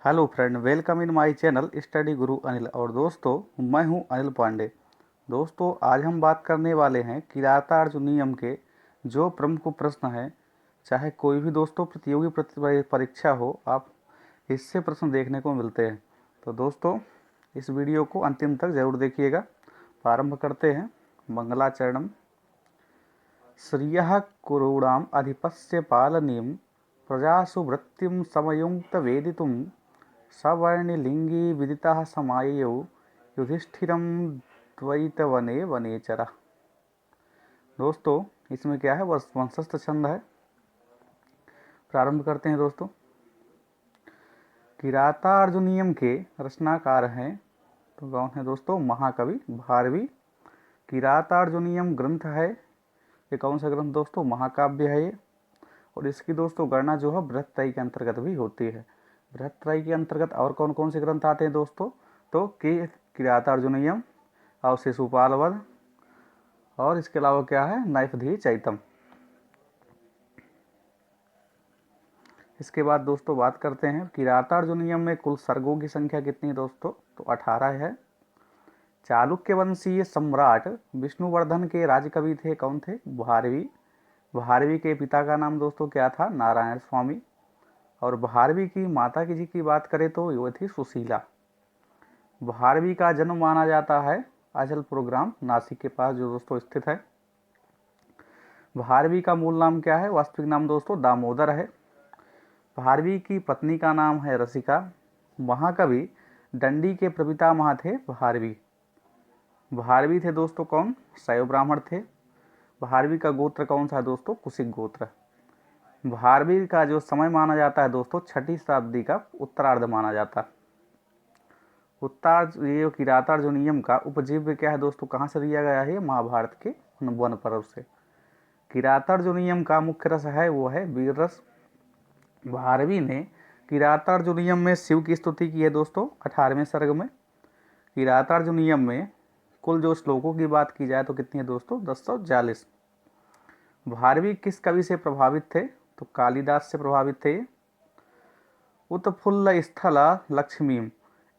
Hello friend, welcome in my channel study गुरु अनिल। और दोस्तों, मैं हूं अनिल पांडे। दोस्तों, आज हम बात करने वाले हैं किरातार्जुन नियम के जो प्रमुख प्रश्न हैं। चाहे कोई भी दोस्तों प्रतियोगी परीक्षा हो, आप इससे प्रश्न देखने को मिलते हैं। तो दोस्तों, इस वीडियो को अंतिम तक जरूर देखिएगा। प्रारंभ करते हैं। मंगलाचरणम। श्रियः कुरूणाम अधिपस्य पालनीम प्रजासु वृत्तिम समयुक्त वेदितुम सवर्णिलिंगी विदिता समाययौ युधिष्ठिरम द्वैतवने वनेचरा। दोस्तों, इसमें क्या है, वंशस्थ छंद है। प्रारंभ करते हैं दोस्तों। किरातार्जुनीयम के रचनाकार हैं तो कौन है दोस्तों? महाकवि भारवी। किरातार्जुनीयम ग्रंथ है, ये कौन सा ग्रंथ दोस्तों? महाकाव्य है ये। और इसकी दोस्तों गणना जो है बृहत्त्रयी के अंतर्गत भी होती है। बृहत्त्रयी के अंतर्गत और कौन कौन से ग्रंथ आते हैं दोस्तों? तो किरातार्जुनीयम और शिशुपाल वध, और इसके अलावा क्या है, नैषधीय चैतम। इसके बाद दोस्तों बात करते हैं किरातार्जुनीयम में कुल सर्गों की संख्या कितनी है दोस्तों? तो 18 है। चालुक्य वंशीय सम्राट विष्णुवर्धन के राजकवि थे, कौन थे? भारवी। भारवी के पिता का नाम दोस्तों क्या था? नारायण स्वामी। और भारवी की माता जी की बात करें तो वो थी सुशीला। भारवी का जन्म माना जाता है अचलपुर ग्राम नासिक के पास जो दोस्तों स्थित है। भारवी का मूल नाम क्या है? वास्तविक नाम दोस्तों दामोदर है। भारवी की पत्नी का नाम है रसिका। महाकवि दंडी के प्रपितामह थे भारवी। भारवी थे दोस्तों कौन? शैव ब्राह्मण थे। भारवी का गोत्र कौन सा है दोस्तों? कुशिक गोत्र। भारवी का जो समय माना जाता है दोस्तों 6वीं शताब्दी का उत्तरार्ध माना जाता है। ये किरातार्जुनीयम का उपजीव्य क्या है दोस्तों? कहाँ से लिया गया है? महाभारत के वन पर्व से। किरातार्जुनीयम का मुख्य रस है वो है वीर रस। भारवी ने किरातार्जुनीयम में शिव की स्तुति की है दोस्तों 18वें सर्ग में। किरातार्जुनीयम में कुल जो श्लोकों की बात की जाए तो कितनी है दोस्तों? 1040। भारवी किस कवि से प्रभावित थे? तो कालिदास से प्रभावित थे। उत्फुल्ल स्थल लक्ष्मीम,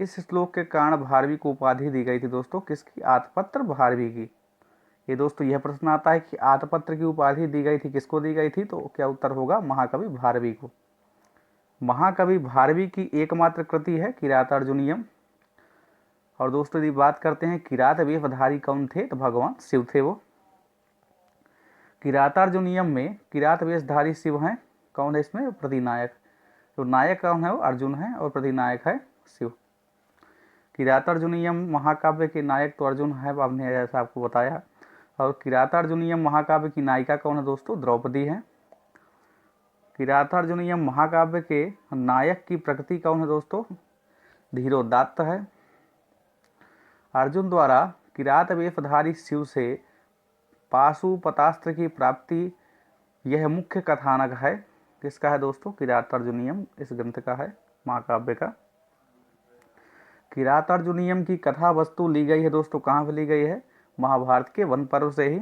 इस श्लोक के कारण भारवी को उपाधि दी गई थी दोस्तों किसकी? आतपत्र भारवी की। ये दोस्तों यह प्रश्न आता है कि आतपत्र की उपाधि दी गई थी, किसको दी गई थी? तो क्या उत्तर होगा? महाकवि भारवी को। महाकवि भारवी की एकमात्र कृति है किरातार्जुनीयम। और दोस्तों यदि बात करते हैं किरात वेशधारी कौन थे? तो भगवान शिव थे वो। किरातार्जुनीयम में किरात वेशधारी शिव हैं, कौन है इसमें? प्रतिनायक। तो नायक कौन है? वो अर्जुन है, और प्रतिनायक है शिव। किरातार्जुनीयम महाकाव्य के नायक तो अर्जुन है, आपने जैसा आपको बताया। और किरातार्जुनीयम महाकाव्य की नायिका कौन है दोस्तों? द्रौपदी है। किरातार्जुनीयम महाकाव्य के नायक की प्रकृति कौन है दोस्तों? धीरोदात्त है। अर्जुन द्वारा किरात वेशधारी शिव से पाशुपतास्त्र की प्राप्ति, यह मुख्य कथानक है। किसका है दोस्तों? किरातार्जुनीयम इस ग्रंथ का है, महाकाव्य का। किरातार्जुनीयम की कथा वस्तु ली गई है दोस्तों कहाँ से ली गई है? महाभारत के वन पर्व से ही।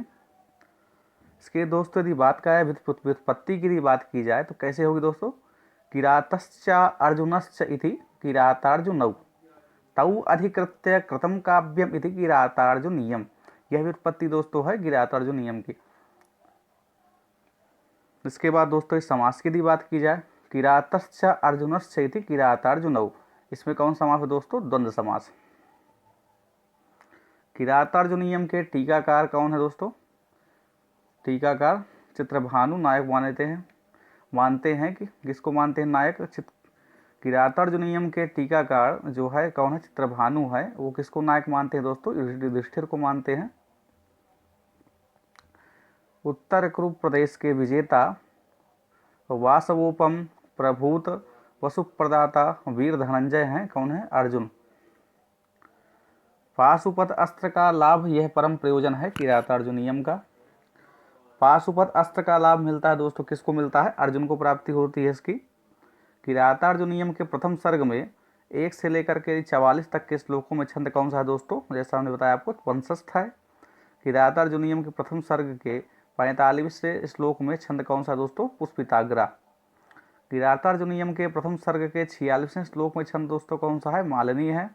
इसके दोस्तों यदि बात का है व्युत्पत्ति की बात की जाए तो कैसे होगी दोस्तों? किरातश्च अर्जुनश्च इति किरातार्जुनौ तौ अधिकृत्य कृतम काव्यम इति किरातार्जुनीयम। यह व्युत्पत्ति दोस्तों है किरातार्जुनीयम की। इसके बाद दोस्तों इस समास की यदि बात की जाए, किरातश्च अर्जुनश्च इति किरातार्जुनौ, इसमें कौन समास है दोस्तों? द्वंद्व समास। किरातार्जुनीयम के टीकाकार कौन है दोस्तों? टीकाकार चित्रभानु नायक मानते हैं कि किसको मानते हैं नायक? किरातार्जुनीयम के टीकाकार जो है कौन है? चित्रभानु है। वो किसको नायक मानते हैं दोस्तों? युधिष्ठिर को मानते हैं। उत्तर कुरु प्रदेश के विजेता वासवोपम प्रभूत वसुप्रदाता वीर धनंजय हैं, कौन है? अर्जुन। पाशुपत अस्त्र का लाभ, यह परम प्रयोजन है किरातार्जुनीयम का। पाशुपत अस्त्र का लाभ मिलता है दोस्तों किसको मिलता है? अर्जुन को प्राप्ति होती है इसकी। किरातार्जुनीयम के प्रथम सर्ग में 1 से लेकर के 44 तक के श्लोकों में छंद कौन सा है दोस्तों? जैसा हमने बताया आपको, वंशस्थ है। किरातार्जुनीयम के प्रथम सर्ग के 45वें श्लोक में छंद कौन सा दोस्तों? पुष्पिताग्रा। किरातार्जुनीयम के प्रथम सर्ग के 46वें श्लोक में छंद दोस्तों कौन सा है? मालिनी है।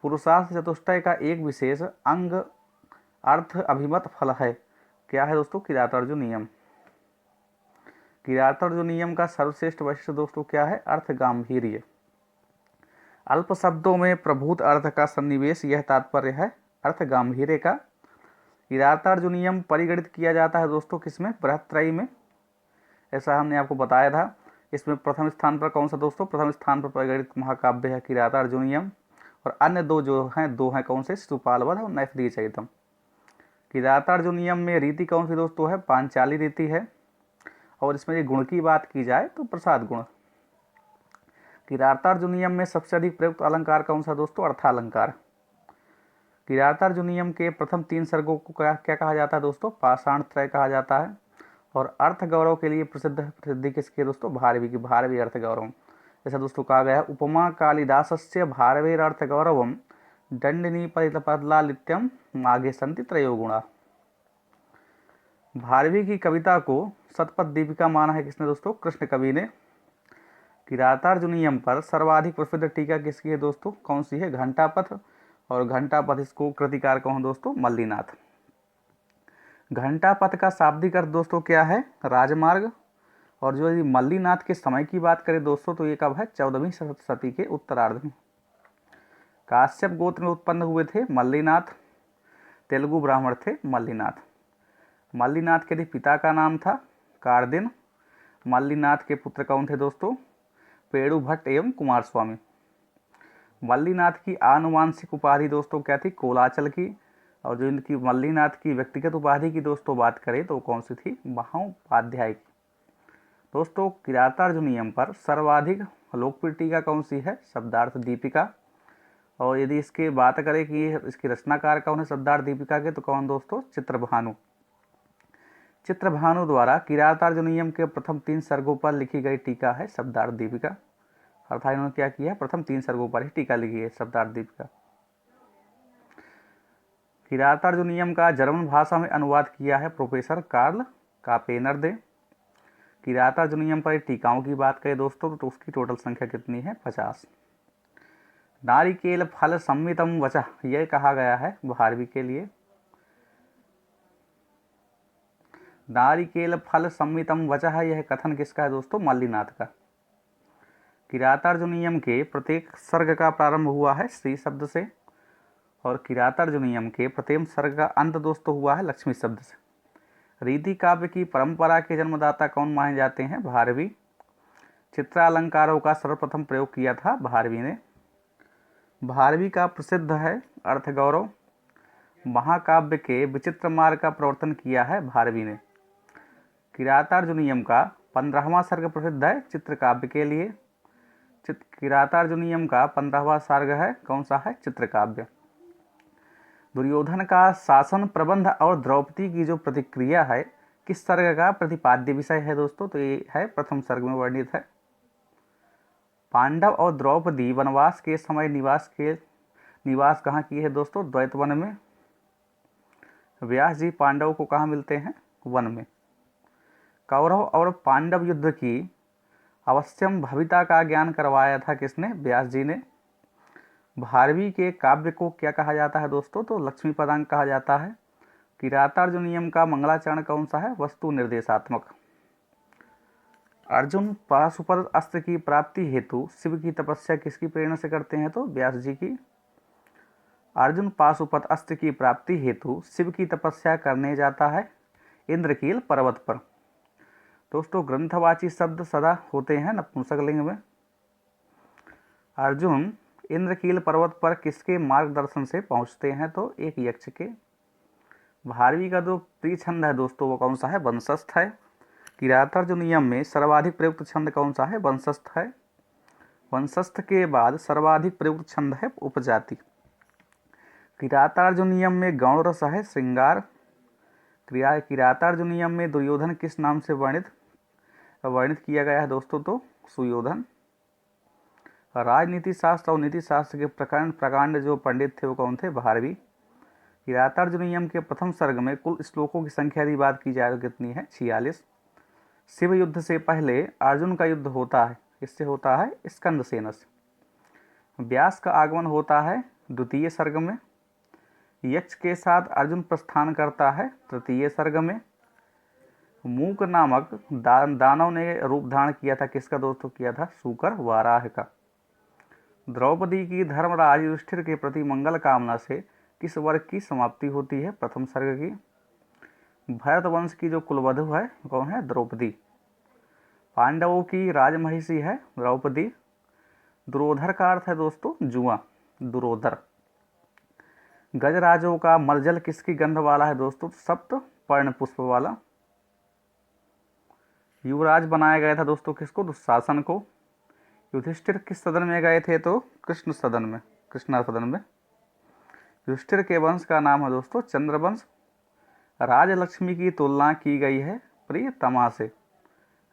पुरुषार्थ चतुष्टय का एक विशेष अंग अर्थ अभिमत फल है, क्या है दोस्तों? किरातार्जुनीयम। किरातार्जुनीयम का सर्वश्रेष्ठ वैशिष्ट्य दोस्तों क्या है? अर्थ गांभीर्य। अल्प शब्दों में प्रभूत अर्थ का सन्निवेश, यह तात्पर्य है अर्थ गांभीर्य का। किरातार्जुनीयम परिगणित किया जाता है दोस्तों किसमें? बृहत्त्रयी में, ऐसा हमने आपको बताया था। इसमें प्रथम स्थान पर कौन सा दोस्तों? प्रथम स्थान पर परिगणित महाकाव्य है किरातार्जुनीयम, और अन्य दो हैं कौन से? शिशुपाल वध और नैषधीय चरितम। किरातार्जुनीयम में रीति कौन सी दोस्तों है? पांचाली रीति है। और इसमें ये गुण की बात की जाए तो प्रसाद गुण। किरातार्जुनीयम में सबसे अधिक प्रयुक्त अलंकार कौन सा दोस्तों? अर्थालंकार। किरातार्जुनीयम के प्रथम 3 सर्गों को क्या कहा जाता है दोस्तों? पाषाण त्रय कहा जाता है। और अर्थ गौरव के लिए प्रसिद्धि किसकी है दोस्तों? भारवी की। भारवी अर्थ गौरव, जैसा दोस्तों कहा गया है, उपमा कालिदासस्य भारवेर अर्थ गौरवम दंडिनी परितपदलालित्यम माघे संति त्रयो गुणा। भारवी की कविता को शतपथ दीपिका माना है किसने दोस्तों? कृष्ण कवि ने। किरातार्जुनीयम पर सर्वाधिक प्रसिद्ध टीका किसकी है दोस्तों? कौन सी है? घंटापथ। और घंटापथ इसको कृतिकार कौन दोस्तों? मल्लीनाथ। घंटापथ का शाब्दिक अर्थ दोस्तों क्या है? राजमार्ग। और जो यदि मल्लीनाथ के समय की बात करें दोस्तों तो ये कब है? 14वीं शती के उत्तरार्ध में। काश्यप गोत्र में उत्पन्न हुए थे मल्लीनाथ, तेलुगु ब्राह्मण थे मल्लीनाथ। मल्लीनाथ के पिता का नाम था कार्दिन। मल्लीनाथ के पुत्र कौन थे दोस्तों? पेड़ु भट्ट एवं कुमार स्वामी। मल्लीनाथ की आनुवांशिक उपाधि दोस्तों क्या थी? कोलाचल की। और जो इनकी मल्लीनाथ की व्यक्तिगत उपाधि की दोस्तों बात करें तो कौन सी थी? महाउपाध्याय की। दोस्तों किरातार्जुनीयम पर सर्वाधिक लोकप्रिय टीका कौन सी है? शब्दार्थ दीपिका। और यदि इसकी बात करें कि इसके रचनाकार कौन है शब्दार्थ दीपिका के, तो कौन दोस्तों? चित्रभानु। चित्रभानु द्वारा किरातार्जुनीयम के प्रथम 3 सर्गों पर लिखी गई टीका है शब्दार्थ दीपिका। अर्थात इन्होंने क्या किया? प्रथम 3 सर्गों पर ही टीका लिखी है शब्दार्थ दीपिका। किरातार्जुनीयम का जर्मन भाषा में अनुवाद किया है प्रोफेसर कार्ल कापेनर ने। किरातार्जुनीयम पर टीकाओं की बात करें दोस्तों तो उसकी टोटल संख्या कितनी है? 50। नारिकेल फल सम्मितम वचः, यह कहा गया है भारवी के लिए। नारिकेल फल सम्मितम वचः, यह कथन किसका है दोस्तों? मल्लीनाथ का। किरातार्जुनीयम के प्रत्येक सर्ग का प्रारंभ हुआ है श्री शब्द से, और किरातार्जुनीयम के प्रथम सर्ग का अंत दोस्तों हुआ है लक्ष्मी शब्द से। रीति काव्य की परंपरा के जन्मदाता कौन माने जाते हैं? भारवी। चित्रालंकारों का सर्वप्रथम प्रयोग किया था भारवी ने। भारवी का प्रसिद्ध है अर्थ गौरव। महाकाव्य के विचित्र मार्ग का प्रवर्तन किया है भारवी ने। किरातार्जुनीयम का 15वां सर्ग प्रसिद्ध है चित्रकाव्य के लिए। किरातार्जुनीयम का 15वां सर्ग है कौन सा है? चित्रकाव्य। दुर्योधन का शासन प्रबंध और द्रौपदी की जो प्रतिक्रिया है किस सर्ग का प्रतिपाद्य विषय है दोस्तों? तो ये है प्रथम सर्ग में वर्णित है। पांडव और द्रौपदी वनवास के समय निवास कहाँ किए है दोस्तों? द्वैत वन में। व्यास जी पांडव को कहाँ मिलते हैं? वन में। कौरव और पांडव युद्ध की अवश्यम भविता का ज्ञान करवाया था किसने? व्यास जी ने। भारवी के काव्य को क्या कहा जाता है दोस्तों? तो लक्ष्मी पदांक कहा जाता है। किरातार्जुनीयम का मंगलाचरण कौन सा है? वस्तु निर्देशात्मक। अर्जुन पाशुपत अस्त्र की प्राप्ति हेतु शिव की तपस्या किसकी प्रेरणा से करते हैं? तो व्यास जी की। अर्जुन पाशुपत अस्त्र की प्राप्ति हेतु शिव की तपस्या करने जाता है इंद्रकील पर्वत पर। दोस्तों ग्रंथवाची शब्द सदा होते हैं नपुंसक लिंग में। अर्जुन इंद्रकील पर्वत पर किसके मार्गदर्शन से पहुंचते हैं? तो एक यक्ष के। भारवी का जो प्रिय छंद है दोस्तों वो कौन सा है? वंशस्थ है। किरातार्जुनीयम में सर्वाधिक प्रयुक्त छंद कौन सा है? वंशस्थ है। वंशस्थ के बाद सर्वाधिक प्रयुक्त छंद है उपजाति। किरातार्जुनीयम में गौण रस है श्रृंगार। किरातार्जुनीयम में दुर्योधन किस नाम से वर्णित किया गया है दोस्तों? तो सुयोधन। राजनीति शास्त्र और नीति शास्त्र के प्रकांड जो पंडित थे वो कौन थे? भारवी। किरातार्जुनीयम के प्रथम सर्ग में कुल श्लोकों की संख्या यदि बात की जाए तो कितनी है? 46। शिव युद्ध से पहले अर्जुन का युद्ध होता है, इससे होता है स्कंदसेन से। व्यास का आगमन होता है द्वितीय सर्ग में। यक्ष के साथ अर्जुन प्रस्थान करता है तृतीय सर्ग में। मूक नामक दानव ने रूप धारण किया था, किसका दोस्तों? किया था शूकर वाराह का। द्रौपदी की धर्मराज युधिष्ठिर के प्रति मंगल कामना से किस वर्ग की समाप्ति होती है? प्रथम सर्ग की। भरत वंश की जो कुलवधु है कौन है? द्रौपदी। पांडवों की राजमहिषी है द्रौपदी। दुरोधर का अर्थ है दोस्तों जुआ, दुरोधर। गजराजों का मलजल किसकी गंध वाला है दोस्तों? सप्त पर्ण पुष्प वाला। युवराज बनाया गया था दोस्तों किसको? दुशासन को। युधिष्ठिर किस सदन में गए थे? तो कृष्ण सदन में, कृष्णा सदन में। युधिष्ठिर के वंश का नाम है दोस्तों चंद्रवंश। राजलक्ष्मी की तुलना की गई है प्रियतमा से।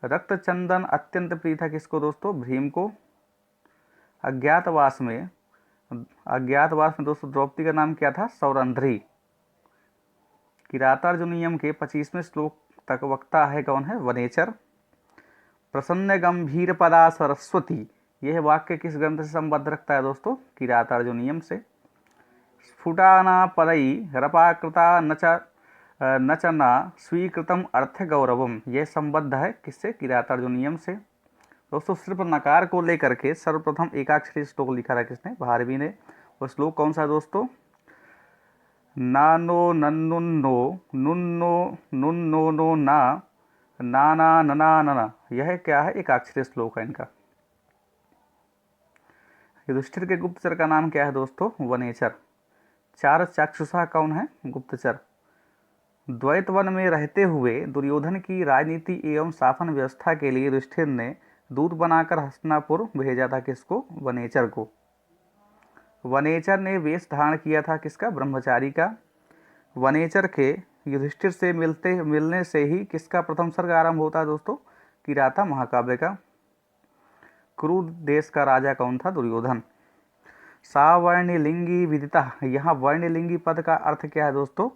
रक्त चंदन अत्यंत प्रिय था किसको दोस्तों? भीम को। अज्ञातवास में दोस्तों द्रौपदी का नाम क्या था? सौरंध्री। किरातार्जुनीयम के 25वें श्लोक तक वक्ता है कौन है? वनेचर। प्रसन्न गंभीर पदा सरस्वती, यह वाक्य किस ग्रंथ से संबद्ध रखता है दोस्तों? किरातार्जुनीयम से। स्फुटाना पदई रपाकृता नचना स्वीकृतम अर्थ गौरवम, यह संबद्ध है किससे? किरातार्जुनीयम से। दोस्तों सिर्फ नकार को लेकर के सर्वप्रथम एकाक्षरी श्लोक लिखा था किसने? भारवी ने। वो श्लोक कौन सा है दोस्तों? नानो नन्नुन्नो नुन्नो नुन्नो नो ना नाना नना नना, यह क्या है? एकाक्षरी श्लोक है इनका। युधिष्ठिर के गुप्तचर का नाम क्या है दोस्तों? वनेचर। चार चाक्षुषा कौन है? गुप्तचर। द्वैत वन में रहते हुए दुर्योधन की राजनीति एवं शासन व्यवस्था के लिए युधिष्ठिर ने दूत बनाकर हस्तिनापुर भेजा था किसको? वनेचर को। वनेचर ने वेश धारण किया था किसका? ब्रह्मचारी का। वनेचर के युधिष्ठिर से मिलने से ही किसका प्रथम सर्ग आरंभ होता है दोस्तों? किराता महाकाव्य का। कुरु देश का राजा कौन था? दुर्योधन। सावर्णिलिंगी विदिता, यहाँ वर्णिलिंगी पद का अर्थ क्या है दोस्तों?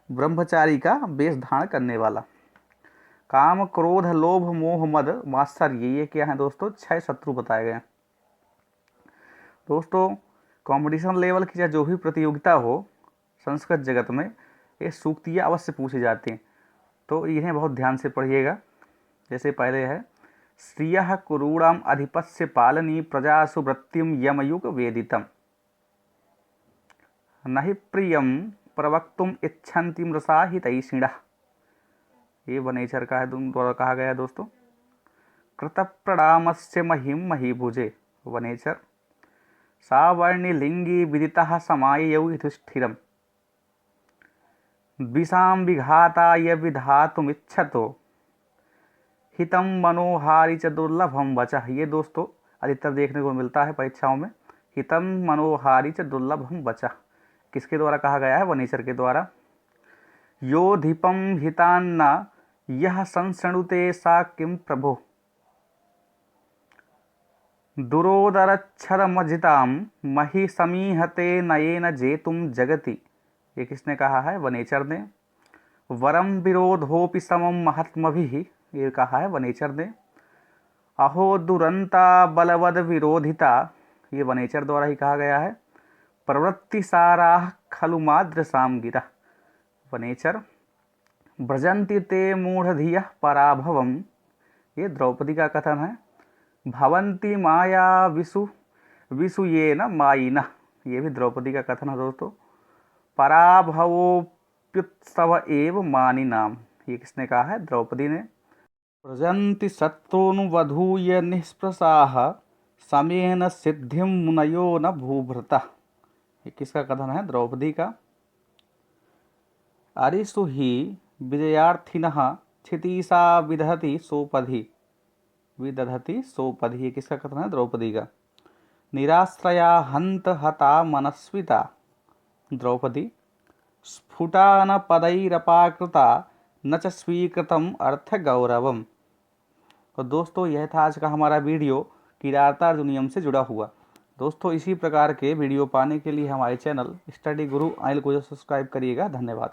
ब्रह्मचारी का वेश धारण करने वाला। काम क्रोध लोभ मोह मद मात्सर्य, ये क्या है दोस्तों? 6 शत्रु बताए गए। दोस्तों कंपटीशन लेवल की जो भी प्रतियोगिता हो संस्कृत जगत में, ये सूक्तियाँ अवश्य पूछी जाती हैं, तो इन्हें बहुत ध्यान से पढ़िएगा। जैसे पहले है श्रियः कुरूणाम अधिपस्य पालनी प्रजासु वृत्तिम यमयुग वेदितम, नहि प्रियम प्रवक्तुम इच्छन्ति मृषा हितैषिणः, ये वनेचर का है द्वारा कहा गया है दोस्तों। कृतप्रणामस्य महिम महीभुजे, वनेचर। सावर्णिलिंगी विदितः समाययौ युधिष्ठिरम्, द्विषां विघाताय विधातुमिच्छतो हितम मनोहारी च दुर्लभम वचः, ये दोस्तों अधिकतर देखने को मिलता है परीक्षाओं में। हितम मनोहारी च दुर्लभम वचः किसके द्वारा कहा गया है? वनेचर के द्वारा। यो धिपम हितान्ना यह संसृणुते सा किम प्रभो दुरोदरच्छरमजिताम मही समीहते नयेन जेतुम जगति, ये किसने कहा है? वनेचर ने। वरम विरोधोपि समम महात्मभिः, ये कहा है वनेचर ने। अहो दुरंता बलवद विरोधिता, ये वनेचर द्वारा ही कहा गया है। प्रवृत्ति सारा खलु माद्रसाम गिरा, वनेचर। व्रजंति ते मूढ़धियः पराभवम, ये द्रौपदी का कथन है। भवंती माया विसुयेन मायिनः, ये भी द्रौपदी का कथन है दोस्तों। पराभवोप्युत्सव एव मानिनाम, ये किसने कहा है? द्रौपदी ने। व्रजंति शत्रूनुवधूय निःस्पृशाः समेन सिद्धिं मुनयो न भूभृतः, ये किसका कथन है? द्रौपदी का। अरिषु हि विजयार्थिनः क्षितिशा विदधति सोपधि, ये किसका कथन है? द्रौपदी का। निराश्रया हंत हता मनस्विता, द्रौपदी। स्फुटान पदैरपाकृता न च स्वीकृतम अर्थ गौरवम। तो दोस्तों यह था आज का हमारा वीडियो किरातार्जुनीयम से जुड़ा हुआ। दोस्तों इसी प्रकार के वीडियो पाने के लिए हमारे चैनल स्टडी गुरु आइल को सब्सक्राइब करिएगा। धन्यवाद।